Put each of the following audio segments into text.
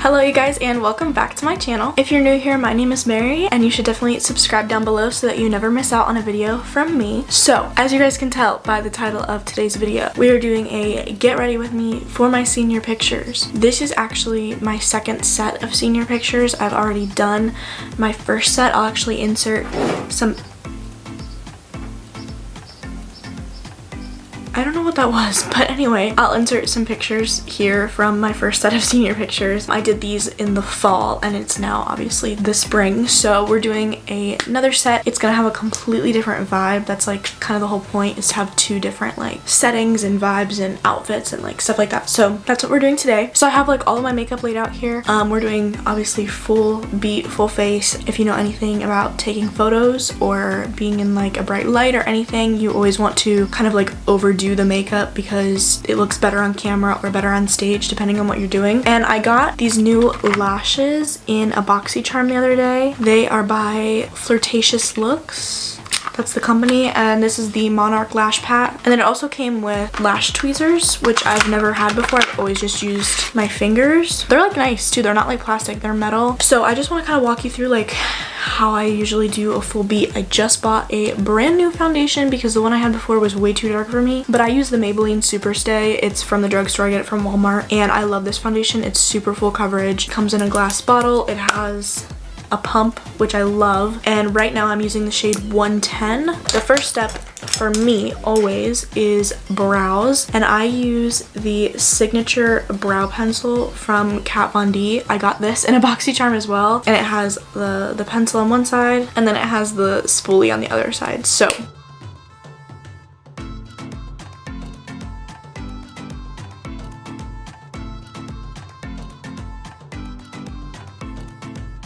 Hello you guys and welcome back to my channel. If you're new here, my name is Mary and you should definitely subscribe down below so that you never miss out on a video from me. So, as you guys can tell by the title of today's video, we are doing a get ready with me for my senior pictures. This is actually my second set of senior pictures. I've already done my first set. I'll actually insert some... I don't know what that was, but anyway, I'll insert some pictures here from my first set of senior pictures. I did these in the fall and it's now obviously the spring, so we're doing another set. It's gonna have a completely different vibe. That's like kind of the whole point, is to have two different like settings and vibes and outfits and like stuff like that. So that's what we're doing today. So I have like all of my makeup laid out here. We're doing obviously full beat, full face. If you know anything about taking photos or being in like a bright light or anything, you always want to kind of like overdo the makeup because it looks better on camera or better on stage depending on what you're doing. And I got these new lashes in a BoxyCharm the other day. They are by Flirtatious Looks. That's the company, and this is the Monarch Lash Pat. And then it also came with lash tweezers, which I've never had before. I've always just used my fingers. They're like nice too. They're not like plastic, they're metal. So I just want to kind of walk you through like how I usually do a full beat. I just bought a brand new foundation because the one I had before was way too dark for me, but I use the Maybelline Superstay. It's from the drugstore. I get it from Walmart, and I love this foundation. It's super full coverage. It comes in a glass bottle. It has a pump, which I love, and right now I'm using the shade 110. The first step for me always is brows, and I use the signature brow pencil from Kat Von D. I got this in a BoxyCharm as well, and it has the pencil on one side and then it has the spoolie on the other side. So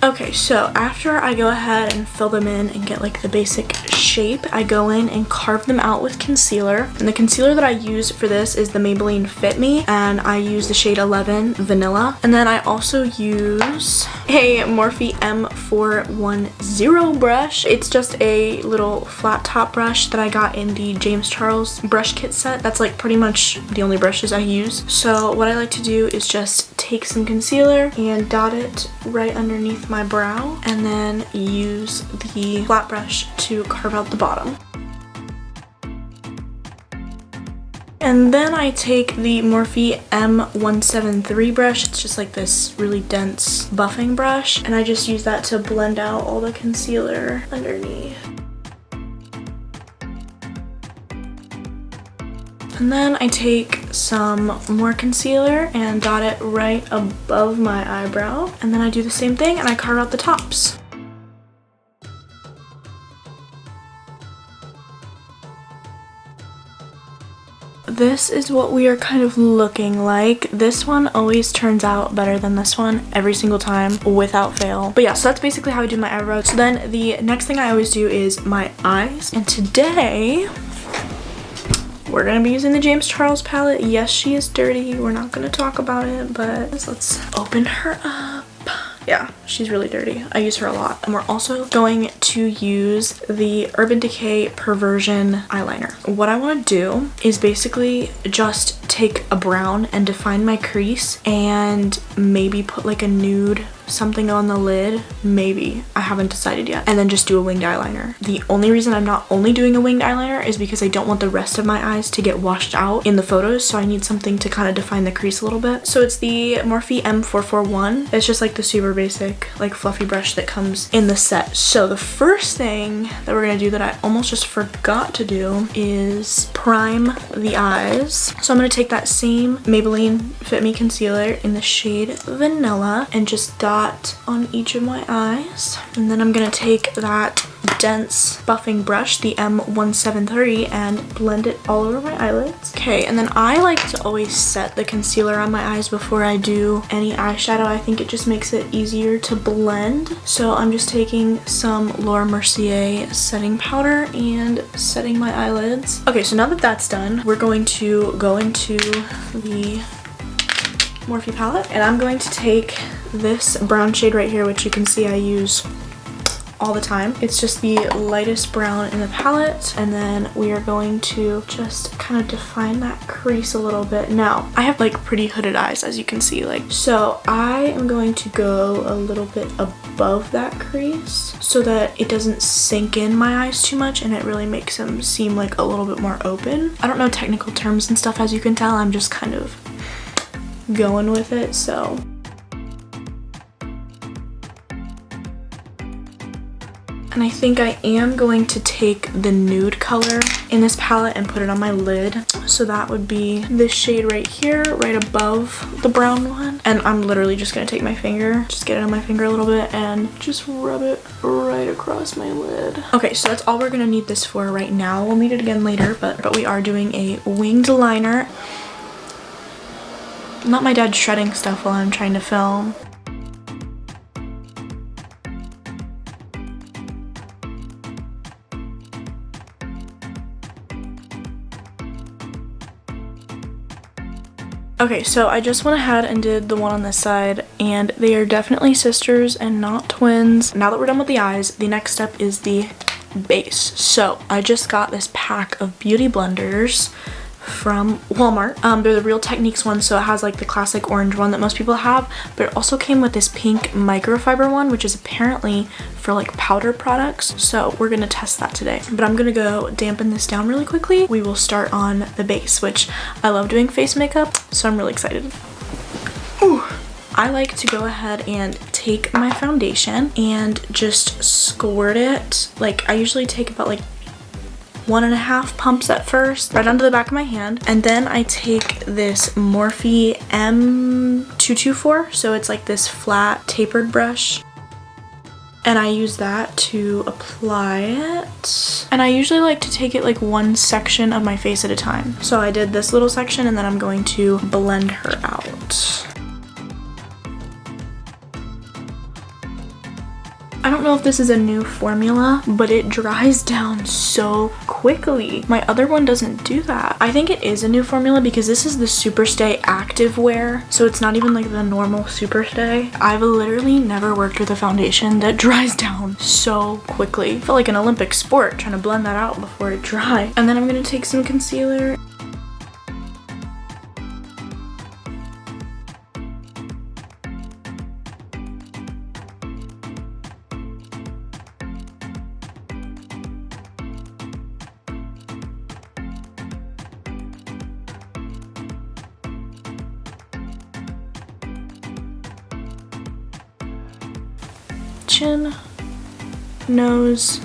okay, so after I go ahead and fill them in and get like the basic shape, I go in and carve them out with concealer. And the concealer that I use for this is the Maybelline Fit Me, and I use the shade 11 Vanilla. And then I also use a Morphe M410 brush. It's just a little flat top brush that I got in the James Charles brush kit set. That's like pretty much the only brushes I use. So what I like to do is just take some concealer and dot it right underneath my brow, and then use the flat brush to carve out the bottom. And then I take the Morphe M173 brush. It's just like this really dense buffing brush, and I just use that to blend out all the concealer underneath. And then I take some more concealer and dot it right above my eyebrow. And then I do the same thing and I carve out the tops. This is what we are kind of looking like. This one always turns out better than this one every single time without fail. But yeah, so that's basically how I do my eyebrows. So then the next thing I always do is my eyes. And today we're gonna be using the James Charles palette. Yes, she is dirty. We're not gonna talk about it, but let's open her up. Yeah, she's really dirty. I use her a lot. And we're also going to use the Urban Decay Perversion eyeliner. What I want to do is basically just take a brown and define my crease and maybe put like a nude something on the lid, maybe. I haven't decided yet. And then just do a winged eyeliner. The only reason I'm not only doing a winged eyeliner is because I don't want the rest of my eyes to get washed out in the photos, so I need something to kind of define the crease a little bit. So it's the Morphe M441. It's just like the super basic like fluffy brush that comes in the set. So the first thing that we're gonna do that I almost just forgot to do is prime the eyes. So I'm gonna take that same Maybelline Fit Me concealer in the shade Vanilla and just dot on each of my eyes. And then I'm gonna take that dense buffing brush, the M173, and blend it all over my eyelids. Okay, and then I like to always set the concealer on my eyes before I do any eyeshadow. I think it just makes it easier to blend. So I'm just taking some Laura Mercier setting powder and setting my eyelids. Okay, so now that that's done, we're going to go into the Morphe palette, and I'm going to take this brown shade right here, which you can see I use all the time. It's just the lightest brown in the palette, and then we are going to just kind of define that crease a little bit. Now, I have like pretty hooded eyes, as you can see, like, so I am going to go a little bit above that crease so that it doesn't sink in my eyes too much and it really makes them seem like a little bit more open. I don't know technical terms and stuff, as you can tell. I'm just kind of going with it, so. And I think I am going to take the nude color in this palette and put it on my lid. So that would be this shade right here, right above the brown one. And I'm literally just gonna take my finger, just get it on my finger a little bit and just rub it right across my lid. Okay, so that's all we're gonna need this for right now. We'll need it again later, but we are doing a winged liner. Not my dad shredding stuff while I'm trying to film. Okay, so I just went ahead and did the one on this side, and they are definitely sisters and not twins. Now that we're done with the eyes, the next step is the base. So I just got this pack of beauty blenders from Walmart. They're the Real Techniques one, so it has like the classic orange one that most people have, but it also came with this pink microfiber one, which is apparently for like powder products. So we're gonna test that today, but I'm gonna go dampen this down really quickly. We will start on the base, which I love doing face makeup, so I'm really excited. Ooh. I like to go ahead and take my foundation and just squirt it. Like, I usually take about like 1.5 pumps at first, right onto the back of my hand. And then I take this Morphe M224, so it's like this flat tapered brush. And I use that to apply it. And I usually like to take it like one section of my face at a time. So I did this little section and then I'm going to blend her out. I don't know if this is a new formula, but it dries down so quickly. My other one doesn't do that. I think it is a new formula because this is the Superstay Active Wear, so it's not even like the normal Superstay. I've literally never worked with a foundation that dries down so quickly. I feel like an Olympic sport trying to blend that out before it dries. And then I'm gonna take some concealer. Chin, nose,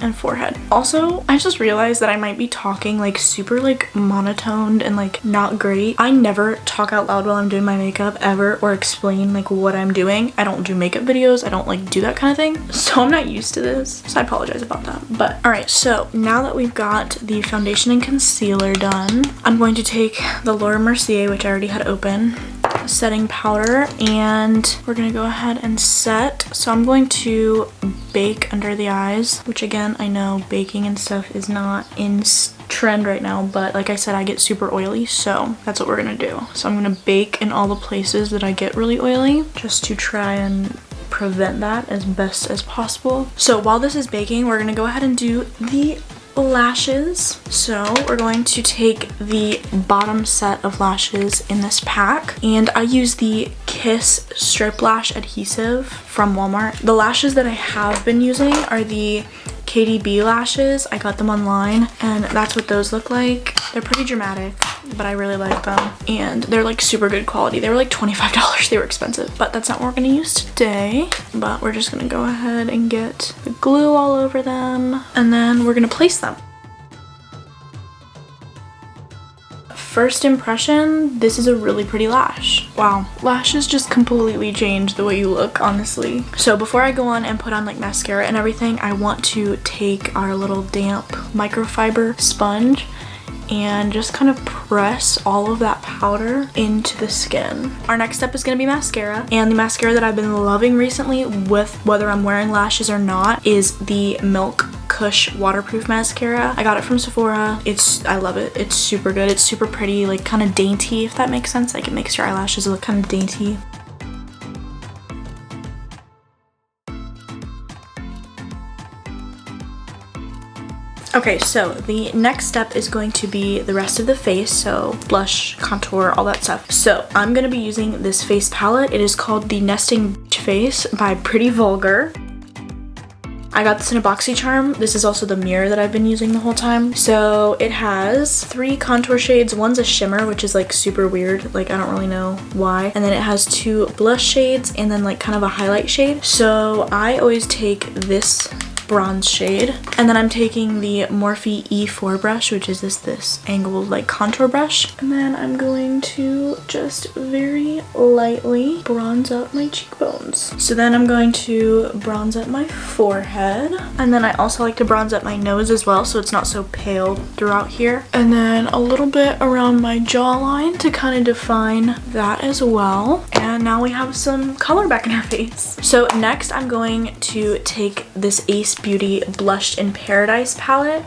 and forehead. Also, I just realized that I might be talking like super like monotoned and like not great. I never talk out loud while I'm doing my makeup ever, or explain like what I'm doing. I don't do makeup videos. I don't like do that kind of thing. So I'm not used to this. So I apologize about that. But all right, so now that we've got the foundation and concealer done, I'm going to take the Laura Mercier, which I already had open, setting powder, and we're gonna go ahead and set. So I'm going to bake under the eyes, which again, I know baking and stuff is not in trend right now, but like I said, I get super oily, so that's what we're gonna do. So I'm gonna bake in all the places that I get really oily, just to try and prevent that as best as possible. So while this is baking, we're gonna go ahead and do the lashes. So we're going to take the bottom set of lashes in this pack, and I use the Kiss Strip Lash Adhesive from Walmart. The lashes that I have been using are the KDB lashes. I got them online, and that's what those look like. They're pretty dramatic, but I really like them, and they're like super good quality. They were like $25. They were expensive, but that's not what we're gonna use today. But we're just gonna go ahead and get the glue all over them, and then we're gonna place them. First impression, this is a really pretty lash. Wow, lashes just completely change the way you look, honestly. So before I go on and put on like mascara and everything, I want to take our little damp microfiber sponge and just kind of press all of that powder into the skin. Our next step is gonna be mascara, and the mascara that I've been loving recently, with whether I'm wearing lashes or not, is the Milk Kush waterproof mascara. I got it from Sephora. I love it. It's super good. It's super pretty, like kind of dainty, if that makes sense. Like it makes your eyelashes look kind of dainty. Okay, so the next step is going to be the rest of the face, so blush, contour, all that stuff. So I'm gonna be using this face palette. It is called the Nesting Beach Face by Pretty Vulgar. I got this in a BoxyCharm. This is also the mirror that I've been using the whole time. So it has 3 contour shades. One's a shimmer, which is like super weird. Like I don't really know why. And then it has 2 blush shades and then like kind of a highlight shade. So I always take this bronze shade, and then I'm taking the Morphe E4 brush, which is this angled like contour brush, and then I'm going to just very lightly bronze up my cheekbones. So then I'm going to bronze up my forehead, and then I also like to bronze up my nose as well so it's not so pale throughout here, and then a little bit around my jawline to kind of define that as well. And now we have some color back in our face. So next I'm going to take this Ace Beauty Blushed in Paradise palette.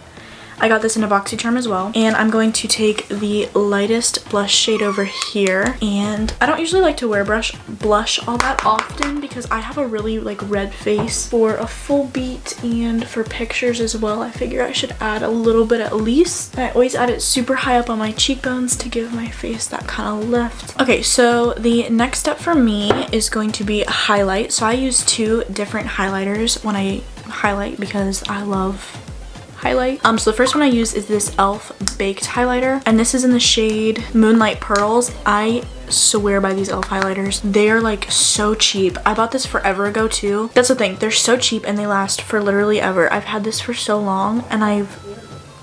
I got this in a BoxyCharm as well. And I'm going to take the lightest blush shade over here. And I don't usually like to wear blush all that often because I have a really like red face. For a full beat and for pictures as well, I figure I should add a little bit at least. I always add it super high up on my cheekbones to give my face that kind of lift. Okay, so the next step for me is going to be a highlight. So I use 2 different highlighters when I highlight because I love highlight. So the first one I use is this e.l.f. Baked highlighter, and this is in the shade Moonlight Pearls. I swear by these e.l.f. highlighters. They are like so cheap. I bought this forever ago too. That's the thing, they're so cheap and they last for literally ever. I've had this for so long and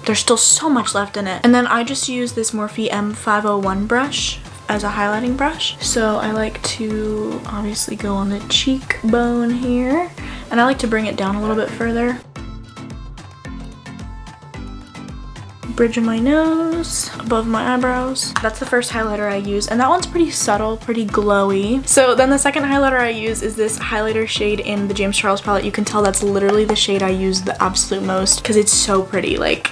there's still so much left in it. And then I just use this Morphe M501 brush as a highlighting brush. So I like to obviously go on the cheekbone here, and I like to bring it down a little bit further. Bridge of my nose, above my eyebrows. That's the first highlighter I use, and that one's pretty subtle, pretty glowy. So then the second highlighter I use is this highlighter shade in the James Charles palette. You can tell that's literally the shade I use the absolute most because it's so pretty. Like,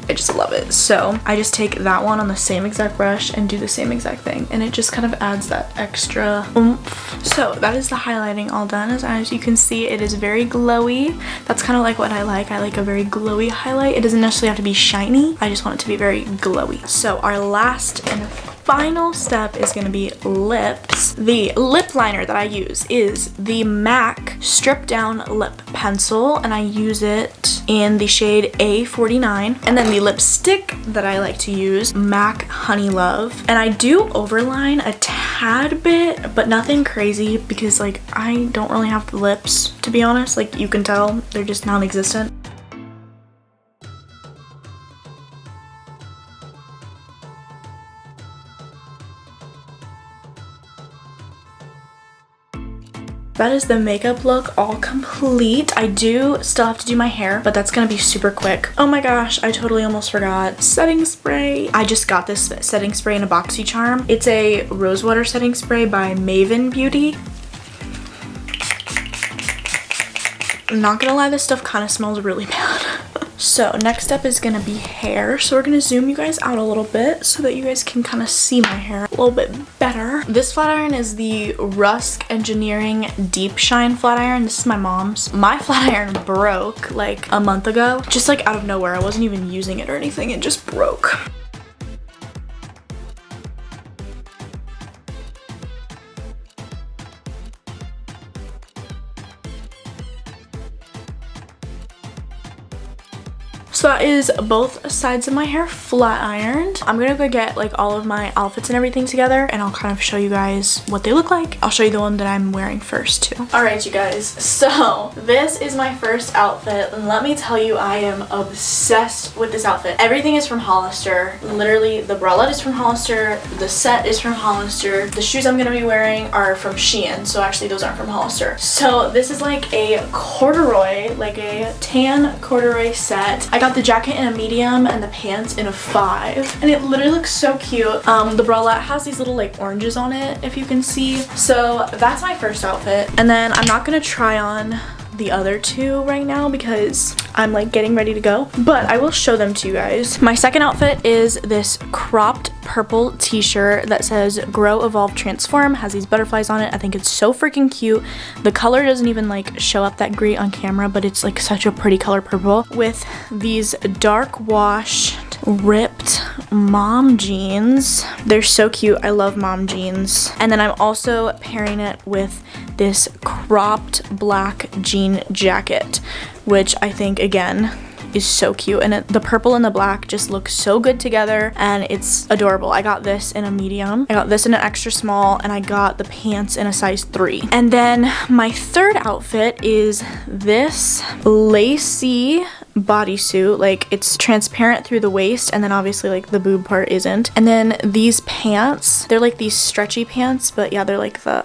I just love it. So I just take that one on the same exact brush and do the same exact thing, and it just kind of adds that extra oomph. So that is the highlighting all done. As you can see, it is very glowy. That's kind of like what I like. I like a very glowy highlight. It doesn't necessarily have to be shiny. I just want it to be very glowy. So our last and final step is going to be lips. The lip liner that I use is the MAC Strip Down Lip Pencil, and I use it in the shade A49. And then the lipstick that I like to use, MAC Honey Love. And I do overline a tad bit, but nothing crazy because like I don't really have the lips, to be honest. Like you can tell, they're just non-existent. That is the makeup look all complete. I do still have to do my hair, but that's gonna be super quick. Oh my gosh, I totally almost forgot. Setting spray. I just got this setting spray in a BoxyCharm. It's a rosewater setting spray by Maven Beauty. I'm not gonna lie, this stuff kind of smells really bad. So next up is gonna be hair. So we're gonna zoom you guys out a little bit so that you guys can kind of see my hair a little bit better. This flat iron is the Rusk Engineering Deep Shine flat iron. This is my mom's. My flat iron broke like a month ago, just like out of nowhere. I wasn't even using it or anything, it just broke. So that is both sides of my hair flat ironed. I'm gonna go get like all of my outfits and everything together, and I'll kind of show you guys what they look like. I'll show you the one that I'm wearing first too. All right, you guys, so this is my first outfit, and let me tell you, I am obsessed with this outfit. Everything is from Hollister. Literally, the bralette is from Hollister, the set is from Hollister, the shoes I'm gonna be wearing are from Shein, so actually those aren't from Hollister. So this is like a corduroy, like a tan corduroy set. I got the jacket in a medium and the pants in a 5, and it literally looks so cute. The bralette has these little like oranges on it, if you can see. So that's my first outfit, and then I'm not gonna try on the other two right now because I'm like getting ready to go, but I will show them to you guys. My second outfit is this cropped purple t-shirt that says Grow, Evolve, Transform, has these butterflies on it. I think it's so freaking cute. The color doesn't even like show up that great on camera, but it's like such a pretty color purple with these dark washed ripped mom jeans. They're so cute. I love mom jeans. And then I'm also pairing it with this cropped black jean jacket, which I think again is so cute, and the purple and the black just look so good together and it's adorable. I got this in a medium, I got this in an extra small, and I got the pants in a size 3. And then my third outfit is this lacy bodysuit. Like, it's transparent through the waist, and then obviously like the boob part isn't. And then these pants, they're like these stretchy pants, but yeah, they're like the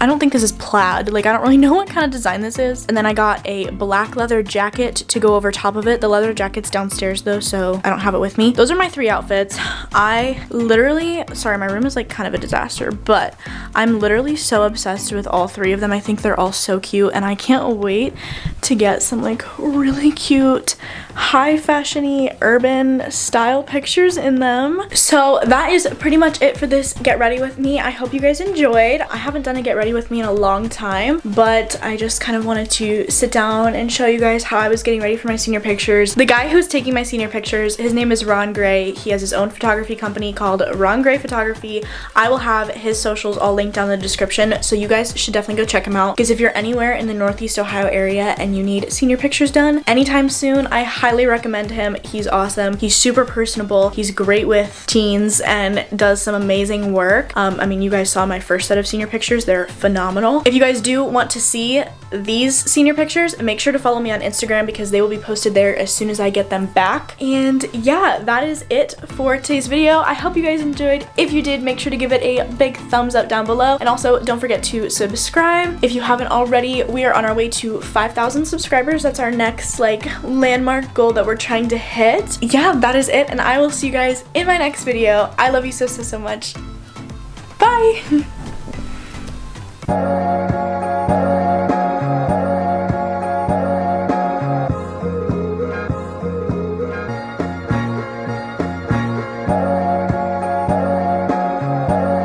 I don't think this is plaid. Like, I don't really know what kind of design this is. And then I got a black leather jacket to go over top of it. The leather jacket's downstairs though, so I don't have it with me. Those are my 3 outfits. I literally, sorry, my room is like kind of a disaster, but I'm literally so obsessed with all 3 of them. I think they're all so cute, and I can't wait to get some like really cute high fashiony urban style pictures in them. So that is pretty much it for this get ready with me. I hope you guys enjoyed. I haven't done a get ready with me in a long time, but I just kind of wanted to sit down and show you guys how I was getting ready for my senior pictures. The guy who's taking my senior pictures, his name is Ron Gray. He has his own photography company called Ron Gray Photography. I will have his socials all linked down in the description, so you guys should definitely go check him out, because if you're anywhere in the Northeast Ohio area and you need senior pictures done anytime soon, I highly recommend him. He's awesome. He's super personable. He's great with teens and does some amazing work. I mean, you guys saw my first set of senior pictures. They're phenomenal. If you guys do want to see these senior pictures, make sure to follow me on Instagram because they will be posted there as soon as I get them back. And yeah, that is it for today's video. I hope you guys enjoyed. If you did, make sure to give it a big thumbs up down below, and also don't forget to subscribe if you haven't already. We are on our way to 5,000 subscribers. That's our next like landmark goal that we're trying to hit. Yeah, that is it, and I will see you guys in my next video. I love you so much. Bye.